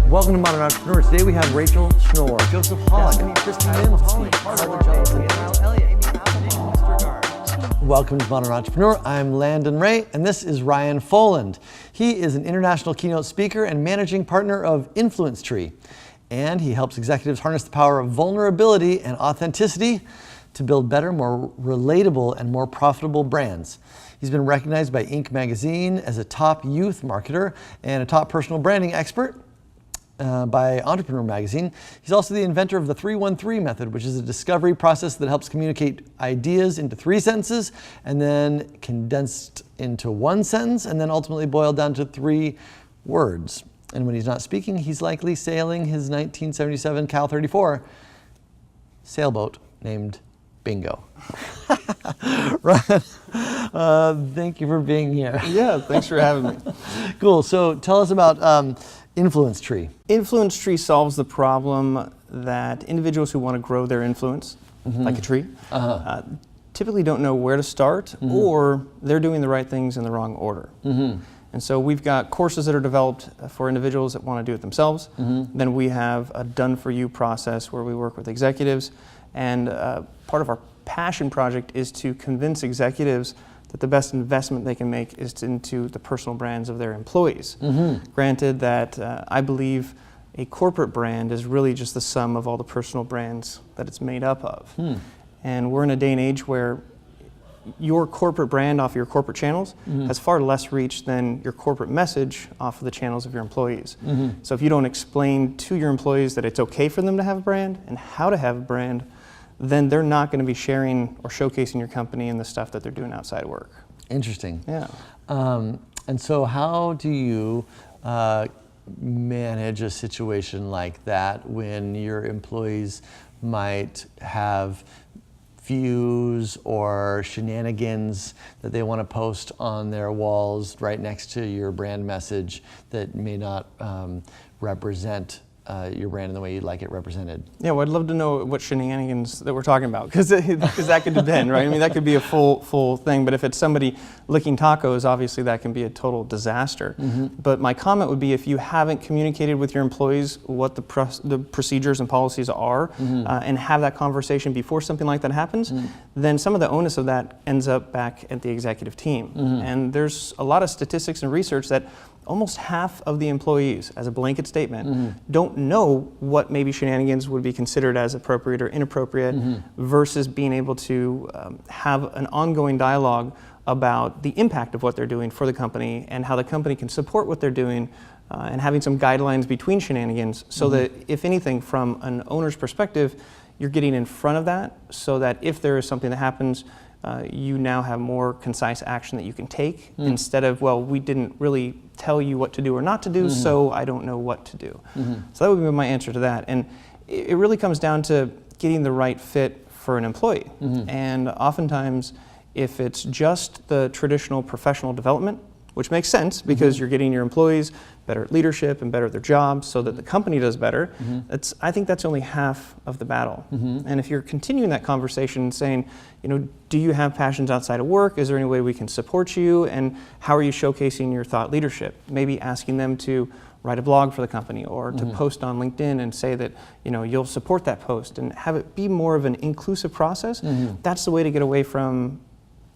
Welcome to Modern Entrepreneur. Today we have Rachel Schnorr, Joseph Hogg, Christy Mims, Carla Johnson, Welcome to Modern Entrepreneur. I'm Landon Ray, and this is Ryan Foland. He is an international keynote speaker and managing partner of Flowstree, and he helps executives harness the power of vulnerability and authenticity to build better, more relatable, and more profitable brands. He's been recognized by Inc. magazine as a top youth marketer and a top personal branding expert by Ontraport magazine. He's also the inventor of the 313 method, which is a discovery process that helps communicate ideas into 3 sentences and then condensed into 1 sentence and then ultimately boiled down to 3 words. And when he's not speaking, he's likely sailing his 1977 Cal 34 sailboat named Bingo. Ryan, thank you for being here. Yeah, thanks for having me. Cool. So tell us about Flowstree. Flowstree solves the problem that individuals who want to grow their influence, like a tree, typically don't know where to start, or they're doing the right things in the wrong order. And so we've got courses that are developed for individuals that want to do it themselves. Then we have a done-for-you process where we work with executives. And part of our passion project is to convince executives that the best investment they can make is into the personal brands of their employees. Granted that I believe a corporate brand is really just the sum of all the personal brands that it's made up of. And we're in a day and age where your corporate brand off your corporate channels has far less reach than your corporate message off of the channels of your employees. So if you don't explain to your employees that it's okay for them to have a brand and how to have a brand, then they're not going to be sharing or showcasing your company and the stuff that they're doing outside of work. Interesting. Yeah. And so how do you manage a situation like that when your employees might have views or shenanigans that they want to post on their walls right next to your brand message that may not represent your brand in the way you'd like it represented? Yeah, well, I'd love to know what shenanigans that we're talking about, because that could depend, right? I mean, that could be a full thing, but if it's somebody licking tacos, obviously that can be a total disaster. But my comment would be, if you haven't communicated with your employees what the procedures and policies are, and have that conversation before something like that happens, then some of the onus of that ends up back at the executive team. And there's a lot of statistics and research that almost half of the employees, as a blanket statement, don't know what maybe shenanigans would be considered as appropriate or inappropriate, versus being able to have an ongoing dialogue about the impact of what they're doing for the company and how the company can support what they're doing, and having some guidelines between shenanigans so that, if anything, from an owner's perspective, you're getting in front of that so that if there is something that happens, you now have more concise action that you can take, instead of, well, we didn't really tell you what to do or not to do, so I don't know what to do. So that would be my answer to that. And it really comes down to getting the right fit for an employee. And oftentimes, if it's just the traditional professional development, which makes sense because you're getting your employees better at leadership and better at their jobs so that the company does better, I think that's only half of the battle. And if you're continuing that conversation and saying, you know, do you have passions outside of work? Is there any way we can support you? And how are you showcasing your thought leadership? Maybe asking them to write a blog for the company, or to post on LinkedIn and say that, you know, you'll support that post and have it be more of an inclusive process. That's the way to get away from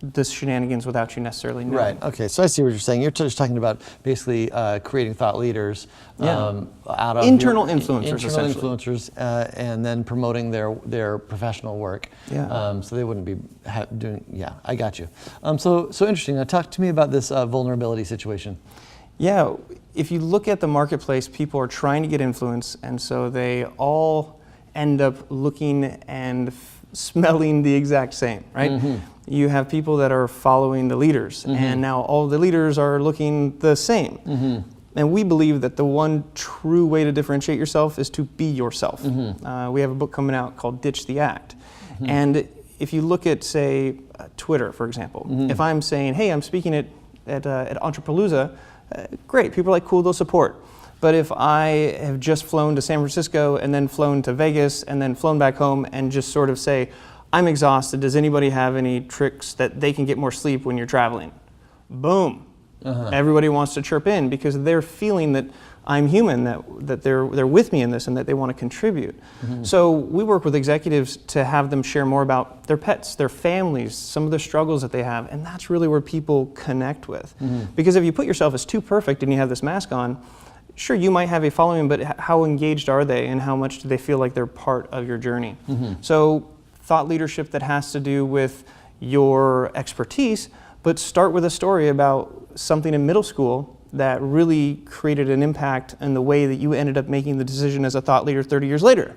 this shenanigans without you necessarily knowing. Right. Okay. So I see what you're saying. You're just talking about basically creating thought leaders out of internal influencers, internal influencers, and then promoting their professional work. So they wouldn't be doing. Yeah, I got you. So interesting. Now talk to me about this vulnerability situation. Yeah. If you look at the marketplace, people are trying to get influence, and so they all end up looking and smelling the exact same, right? You have people that are following the leaders, and now all the leaders are looking the same. And we believe that the one true way to differentiate yourself is to be yourself. We have a book coming out called Ditch the Act. And if you look at, say, Twitter, for example, if I'm saying, hey, I'm speaking at Ontrapalooza, great, people are like, cool, they'll support. But if I have just flown to San Francisco and then flown to Vegas and then flown back home and just sort of say, I'm exhausted, does anybody have any tricks that they can get more sleep when you're traveling? Boom. Everybody wants to chirp in because they're feeling that I'm human, that they're with me in this and that they want to contribute. So we work with executives to have them share more about their pets, their families, some of the struggles that they have, and that's really where people connect with. Because if you put yourself as too perfect and you have this mask on, sure, you might have a following, but how engaged are they and how much do they feel like they're part of your journey? So thought leadership that has to do with your expertise, but start with a story about something in middle school that really created an impact in the way that you ended up making the decision as a thought leader 30 years later.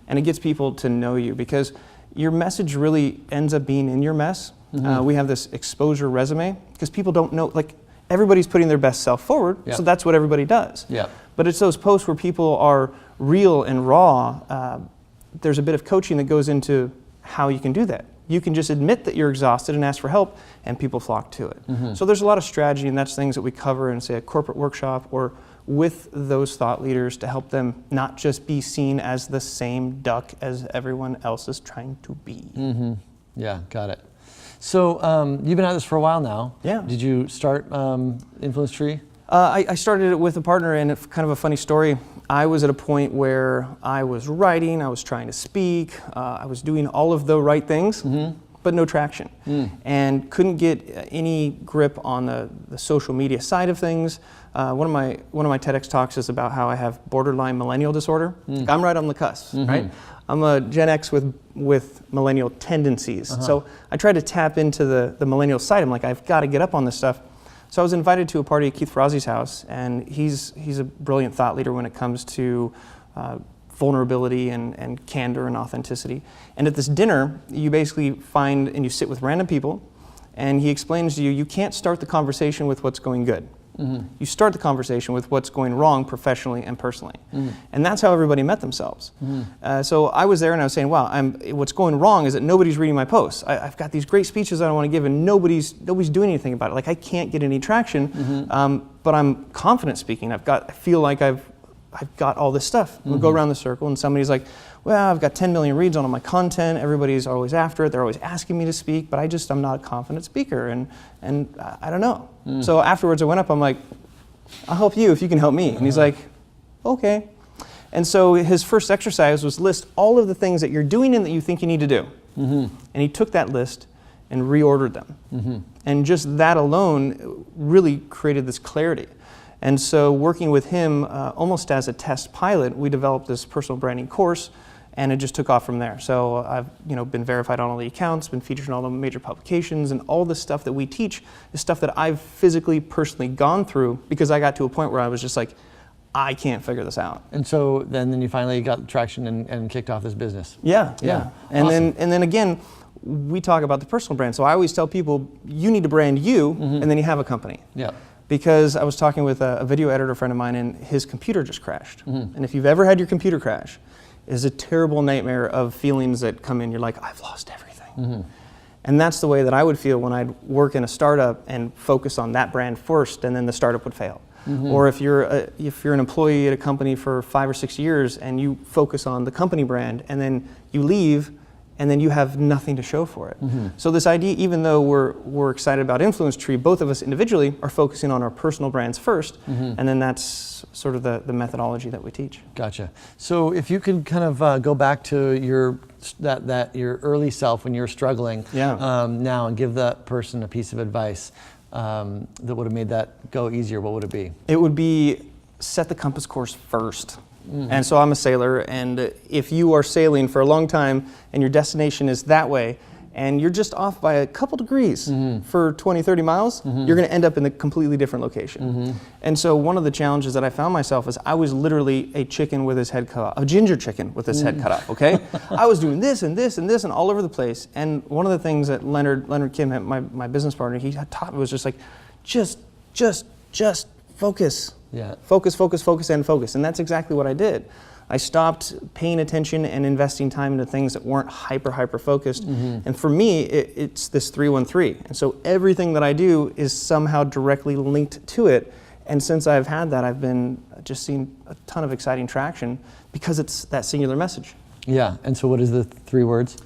And it gets people to know you because your message really ends up being in your mess. We have this exposure resume because people don't know, like, everybody's putting their best self forward, so that's what everybody does. But it's those posts where people are real and raw. There's a bit of coaching that goes into how you can do that. You can just admit that you're exhausted and ask for help, and people flock to it. So there's a lot of strategy, and that's things that we cover in, say, a corporate workshop or with those thought leaders to help them not just be seen as the same duck as everyone else is trying to be. Yeah, got it. So you've been at this for a while now. Yeah. Did you start Influence Tree? I started it with a partner, and it's kind of a funny story. I was at a point where I was writing, I was trying to speak, I was doing all of the right things, but no traction, and couldn't get any grip on the social media side of things. One of my TEDx talks is about how I have borderline millennial disorder. I'm right on the cusp, right? I'm a Gen X with millennial tendencies. So I tried to tap into the millennial side. I'm like, I've got to get up on this stuff. So I was invited to a party at Keith Ferrazzi's house, and he's a brilliant thought leader when it comes to vulnerability and candor and authenticity. And at this dinner, you basically find and you sit with random people, and he explains to you, you can't start the conversation with what's going good. You start the conversation with what's going wrong professionally and personally. And that's how everybody met themselves. So I was there and I was saying, wow, what's going wrong is that nobody's reading my posts. I've got these great speeches that I want to give and nobody's doing anything about it. Like, I can't get any traction, but I'm confident speaking. I feel like I've got all this stuff. We'll go around the circle and somebody's like, well, I've got 10 million reads on all my content. Everybody's always after it. They're always asking me to speak, but I'm not a confident speaker, and I don't know. So afterwards I went up, I'm like, I'll help you if you can help me. And he's like, okay. And so his first exercise was list all of the things that you're doing and that you think you need to do. And he took that list and reordered them. And just that alone really created this clarity. And so working with him almost as a test pilot, we developed this personal branding course, and it just took off from there. So I've been verified on all the accounts, been featured in all the major publications, and all the stuff that we teach is stuff that I've physically, personally gone through because I got to a point where I was just like, I can't figure this out. And so then you finally got traction and kicked off this business. Yeah. And awesome. then again, we talk about the personal brand. So I always tell people, you need to brand you, and then you have a company. Because I was talking with a video editor friend of mine, and his computer just crashed. And if you've ever had your computer crash, it's a terrible nightmare of feelings that come in. You're like, I've lost everything. And that's the way that I would feel when I'd work in a startup and focus on that brand first, and then the startup would fail. Or if you're an employee at a company for 5 or 6 years and you focus on the company brand, and then you leave, and then you have nothing to show for it. So this idea, even though we're excited about Influence Tree, both of us individually are focusing on our personal brands first, and then that's sort of the methodology that we teach. Gotcha. So if you could kind of go back to your early self when you were struggling now, and give that person a piece of advice that would have made that go easier, what would it be? It would be set the compass course first. And so I'm a sailor, and if you are sailing for a long time and your destination is that way, and you're just off by a couple degrees for 20, 30 miles, you're going to end up in a completely different location. And so one of the challenges that I found myself is I was literally a chicken with his head cut off, a ginger chicken with his head cut off, okay? I was doing this and this and this and all over the place. And one of the things that Leonard Kim, my business partner, he had taught me was just like, just focus. Focus, focus, focus, and focus. And that's exactly what I did. I stopped paying attention and investing time into things that weren't hyper focused. And for me, it's this 3-1-3. And so everything that I do is somehow directly linked to it. And since I've had that, I've been just seeing a ton of exciting traction because it's that singular message. Yeah, and so what is the 3 words?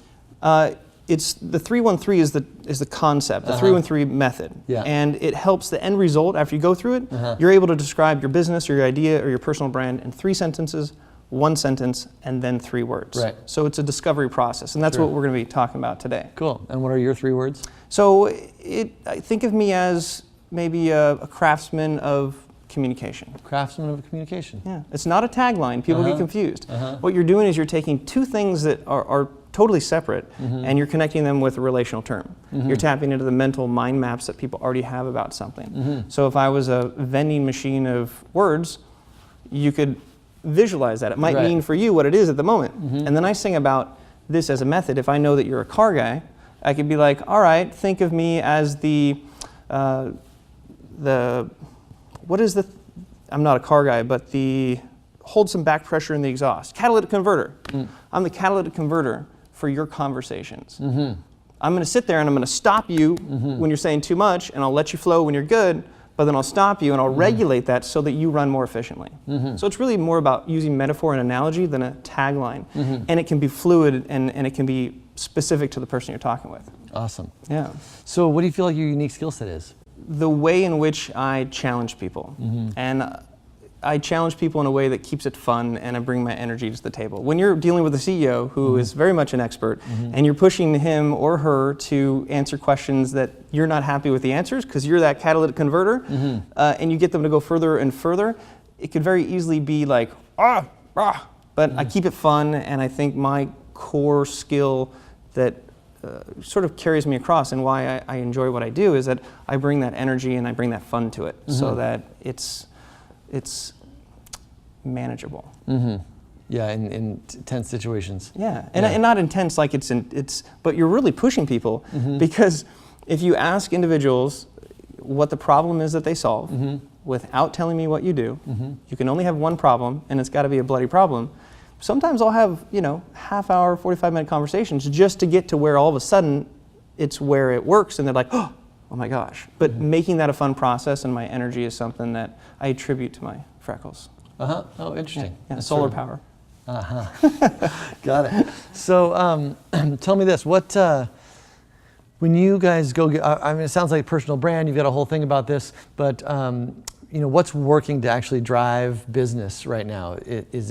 it's the 313 is the concept, the 313 method. Yeah. And it helps the end result after you go through it. You're able to describe your business or your idea or your personal brand in 3 sentences, 1 sentence, and then 3 words. Right. So it's a discovery process, and that's what we're going to be talking about today. Cool. And what are your 3 words? So I think of me as maybe a craftsman of communication. Craftsman of communication. Yeah. It's not a tagline. People get confused. What you're doing is you're taking 2 things that are totally separate, and you're connecting them with a relational term. You're tapping into the mental mind maps that people already have about something. So if I was a vending machine of words, you could visualize that. It might mean for you what it is at the moment. And then I sing about this as a method. If I know that you're a car guy, I could be like, all right, think of me as I'm not a car guy, but hold some back pressure in the exhaust. Catalytic converter. I'm the catalytic converter for your conversations. I'm going to sit there and I'm going to stop you when you're saying too much, and I'll let you flow when you're good, but then I'll stop you and I'll regulate that so that you run more efficiently. So it's really more about using metaphor and analogy than a tagline. And it can be fluid and it can be specific to the person you're talking with. Awesome. Yeah. So what do you feel like your unique skill set is? The way in which I challenge people. And I challenge people in a way that keeps it fun, and I bring my energy to the table. When you're dealing with a CEO who is very much an expert, and you're pushing him or her to answer questions that you're not happy with the answers because you're that catalytic converter, and you get them to go further and further, it could very easily be like, but I keep it fun, and I think my core skill that sort of carries me across and why I enjoy what I do is that I bring that energy and I bring that fun to it so that it's manageable. Yeah, in tense situations. Yeah, and not intense like but you're really pushing people because if you ask individuals what the problem is that they solve without telling me what you do, you can only have one problem, and it's got to be a bloody problem. Sometimes I'll have, half hour, 45-minute conversations just to get to where all of a sudden it's where it works and they're like, oh my gosh. But making that a fun process and my energy is something that I attribute to my freckles. Oh, interesting. Yeah, solar power. Got it. So tell me this, when you guys go, it sounds like personal brand, you've got a whole thing about this, but what's working to actually drive business right now?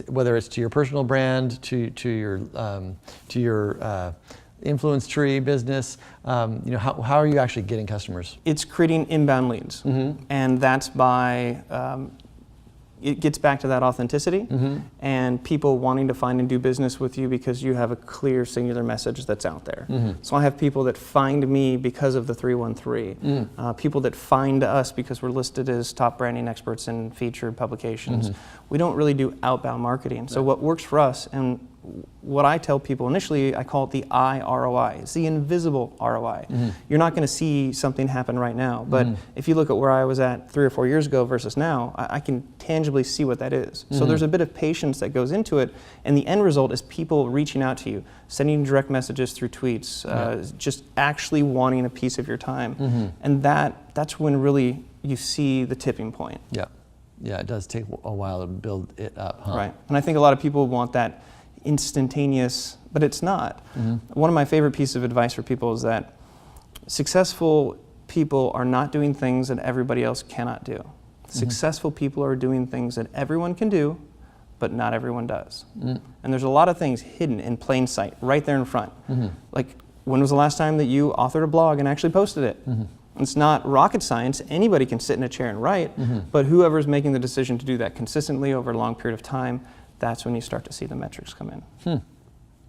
Whether it's to your personal brand, to your Influence-Tree business, how are you actually getting customers? It's creating inbound leads, and that's by it gets back to that authenticity and people wanting to find and do business with you because you have a clear singular message that's out there. So I have people that find me because of the 313, people that find us because we're listed as top branding experts in featured publications. We don't really do outbound marketing. So what works for us, and what I tell people initially, I call it the IROI. It's the invisible ROI. You're not going to see something happen right now, but if you look at where I was at 3 or 4 years ago versus now, I can tangibly see what that is. So there's a bit of patience that goes into it, and the end result is people reaching out to you, sending direct messages through tweets, just actually wanting a piece of your time. And that's when really you see the tipping point. Yeah, it does take a while to build it up, huh? Right, and I think a lot of people want that instantaneous, but it's not. One of my favorite pieces of advice for people is that successful people are not doing things that everybody else cannot do. Successful people are doing things that everyone can do, but not everyone does. And there's a lot of things hidden in plain sight, right there in front. Like, when was the last time that you authored a blog and actually posted it? It's not rocket science. Anybody can sit in a chair and write, but whoever's making the decision to do that consistently over a long period of time, that's when you start to see the metrics come in.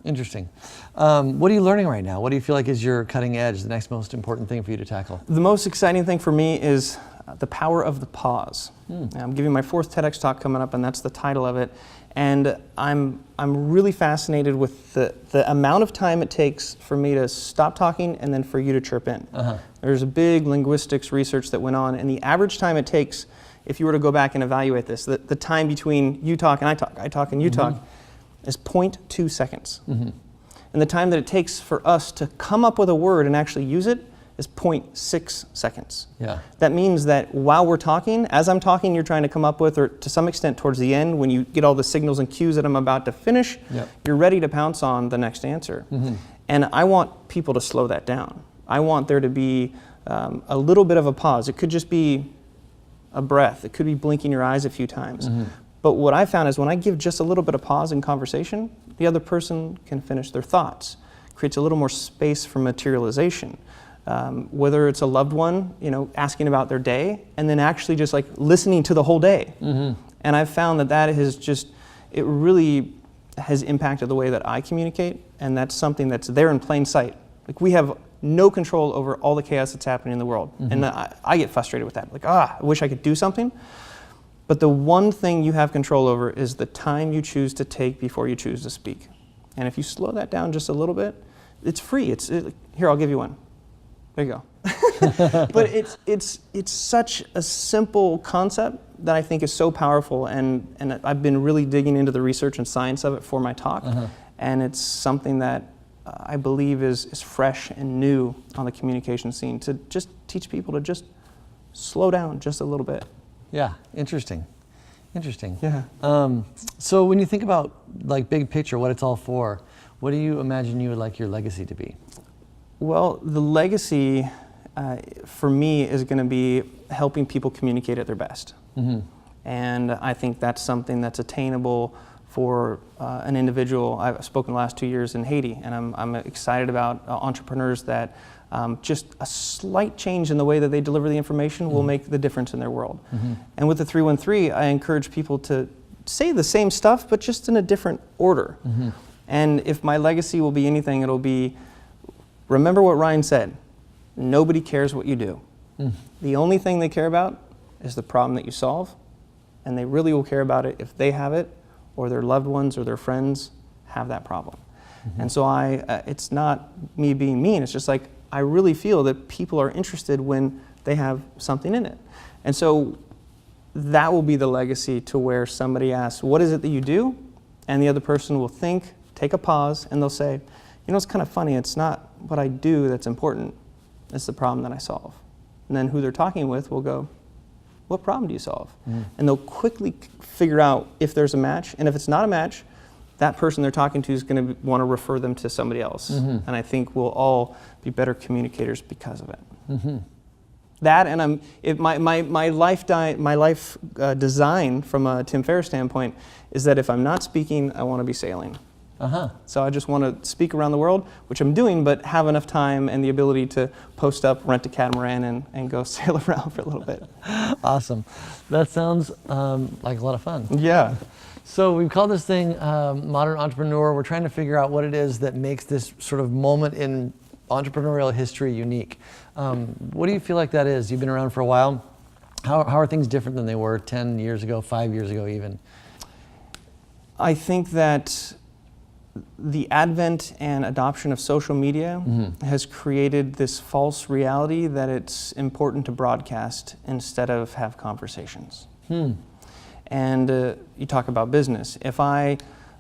Interesting. What are you learning right now? What do you feel like is your cutting edge, the next most important thing for you to tackle? The most exciting thing for me is the power of the pause. I'm giving my 4th TEDx talk coming up, and that's the title of it. And I'm really fascinated with the amount of time it takes for me to stop talking and then for you to chirp in. There's a big linguistics research that went on, and the average time it takes, if you were to go back and evaluate this, the time between you talk and I talk and you talk, is 0.2 seconds. And the time that it takes for us to come up with a word and actually use it is 0.6 seconds. That means that while we're talking, as I'm talking, you're trying to come up with, or to some extent towards the end, when you get all the signals and cues that I'm about to finish, you're ready to pounce on the next answer. And I want people to slow that down. I want there to be a little bit of a pause. It could just be a breath. It could be blinking your eyes a few times. But what I found is when I give just a little bit of pause in conversation, the other person can finish their thoughts. Creates a little more space for materialization. Whether it's a loved one, asking about their day, and then actually just like listening to the whole day. And I've found that it really has impacted the way that I communicate, and that's something that's there in plain sight. Like, we have no control over all the chaos that's happening in the world. And I get frustrated with that. Like, I wish I could do something. But the one thing you have control over is the time you choose to take before you choose to speak. And if you slow that down just a little bit, it's free. Here, I'll give you one. There you go. But it's such a simple concept that I think is so powerful, and I've been really digging into the research and science of it for my talk, and it's something that I believe is fresh and new on the communication scene, to just teach people to just slow down just a little bit. Yeah, interesting. Yeah. So when you think about like big picture, what it's all for, what do you imagine you would like your legacy to be? Well, the legacy for me is going to be helping people communicate at their best. And I think that's something that's attainable for an individual. I've spoken the last 2 years in Haiti, and I'm excited about entrepreneurs that just a slight change in the way that they deliver the information will make the difference in their world. And with the 313, I encourage people to say the same stuff, but just in a different order. And if my legacy will be anything, it'll be, remember what Ryan said, nobody cares what you do. The only thing they care about is the problem that you solve, and they really will care about it if they have it, or their loved ones or their friends have that problem. And so it's not me being mean, it's just like, I really feel that people are interested when they have something in it. And so that will be the legacy, to where somebody asks, what is it that you do? And the other person will think, take a pause, and they'll say, it's kind of funny, it's not what I do that's important, it's the problem that I solve. And then who they're talking with will go, what problem do you solve? And they'll quickly figure out if there's a match, and if it's not a match, that person they're talking to is going to want to refer them to somebody else. And I think we'll all be better communicators because of it. That, and my life design from a Tim Ferriss standpoint is that if I'm not speaking, I want to be sailing. So I just want to speak around the world, which I'm doing, but have enough time and the ability to post up, rent a catamaran, and go sail around for a little bit. Awesome. That sounds like a lot of fun. Yeah. So we've called this thing Modern Entrepreneur. We're trying to figure out what it is that makes this sort of moment in entrepreneurial history unique. What do you feel like that is? You've been around for a while. How are things different than they were 10 years ago, 5 years ago even? I think that the advent and adoption of social media has created this false reality that it's important to broadcast instead of have conversations. And you talk about business. If I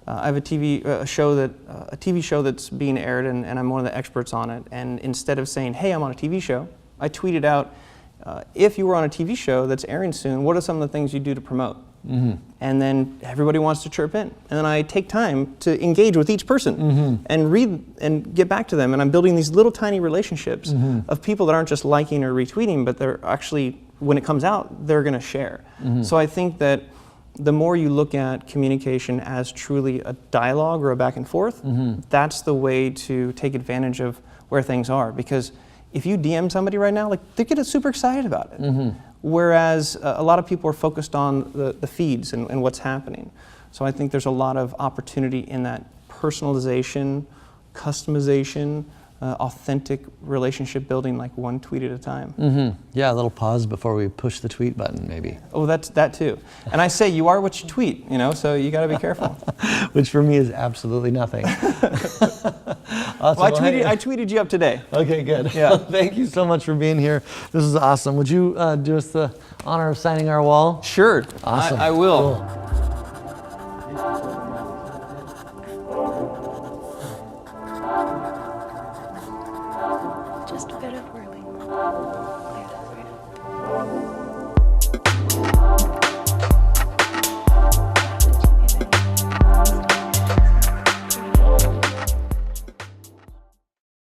have a TV show that's being aired, and I'm one of the experts on it, and instead of saying, hey, I'm on a TV show, I tweeted out, if you were on a TV show that's airing soon, what are some of the things you do to promote? And then everybody wants to chirp in. And then I take time to engage with each person and read and get back to them. And I'm building these little tiny relationships of people that aren't just liking or retweeting, but they're actually, when it comes out, they're going to share. So I think that the more you look at communication as truly a dialogue or a back and forth, that's the way to take advantage of where things are. Because if you DM somebody right now, like, they get super excited about it. Whereas a lot of people are focused on the feeds and what's happening. So I think there's a lot of opportunity in that personalization, customization, authentic relationship building, like one tweet at a time. Yeah, a little pause before we push the tweet button, maybe. Oh, that's that too. And I say, you are what you tweet, so you got to be careful. Which for me is absolutely nothing. Awesome. Well, I tweeted you up today. Okay, good. Yeah. Thank you so much for being here. This is awesome. Would you do us the honor of signing our wall? Sure. Awesome. I will. Cool. Just a bit of whirling.